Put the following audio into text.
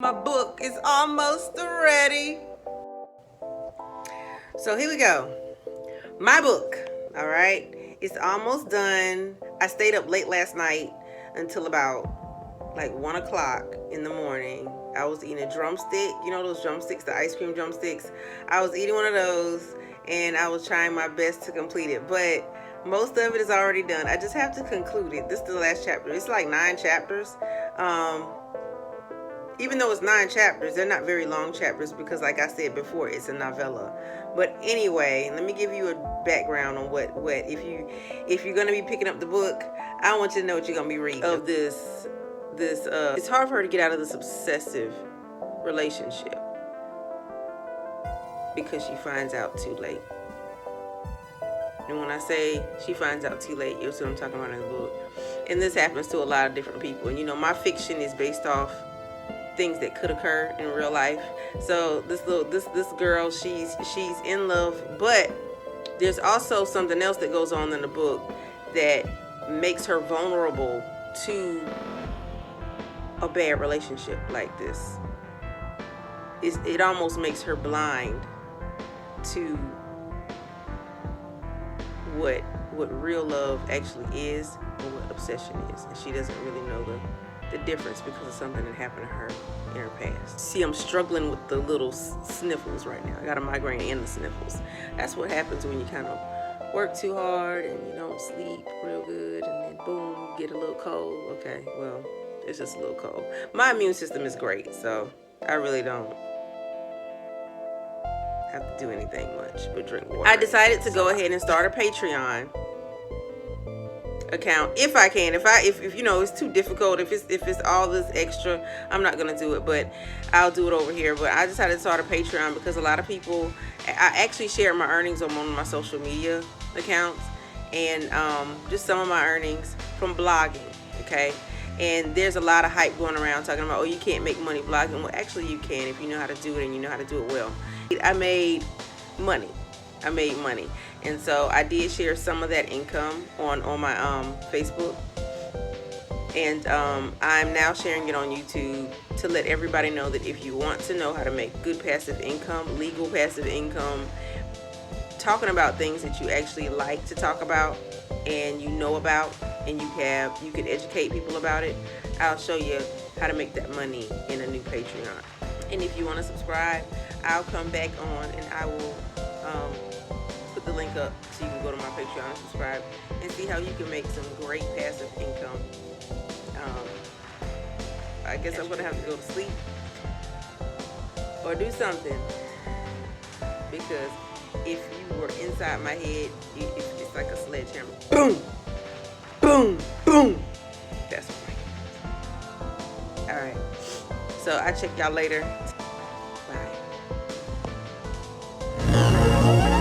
My book is almost ready. So here we go. My book, all right? It's almost done. I stayed up late last night until about like 1 o'clock in the morning. I was eating a drumstick. You know those drumsticks, the ice cream drumsticks? I was eating one of those and I was trying my best to complete it. But most of it is already done. I just have to conclude it. This is the last chapter. It's like 9 chapters. Even though it's 9 chapters, they're not very long chapters because, like I said before, it's a novella. But anyway, let me give you a background on what if you're gonna be picking up the book, I want you to know what you're gonna be reading. Of this it's hard for her to get out of this obsessive relationship because she finds out too late. And when I say she finds out too late, you'll see what I'm talking about in the book. And this happens to a lot of different people. And you know, my fiction is based off things that could occur in real life. So this girl, she's in love, but there's also something else that goes on in the book that makes her vulnerable to a bad relationship like this. It almost makes her blind to what real love actually is and what obsession is, and she doesn't really know the difference because of something that happened to her in her past. See, I'm struggling with the little sniffles right now. I got a migraine and the sniffles. That's what happens when you kind of work too hard and you don't sleep real good, and then boom, you get a little cold. Okay, well, it's just a little cold. My immune system is great, so I really don't have to do anything much but drink water. I decided to go ahead and start a Patreon account if I can. If you know it's too difficult, if it's all this extra, I'm not gonna do it, but I'll do it over here. But I decided to start a Patreon because a lot of people, I actually share my earnings on one of my social media accounts, and just some of my earnings from blogging. Okay, and there's a lot of hype going around talking about, oh, you can't make money blogging. Well, actually you can if you know how to do it and you know how to do it well. I made money. And so I did share some of that income on my Facebook, and I'm now sharing it on YouTube to let everybody know that if you want to know how to make good passive income, legal passive income, talking about things that you actually like to talk about and you know about, and you can educate people about it, I'll show you how to make that money in a new Patreon. And if you want to subscribe, I'll come back on and I will put the link up so you can go to my Patreon and subscribe and see how you can make some great passive income. I guess I'm going to have to go to sleep or do something, because if you were inside my head, it's like a sledgehammer. Boom! Boom! Boom! That's right. Alright. So I'll check y'all later. Bye.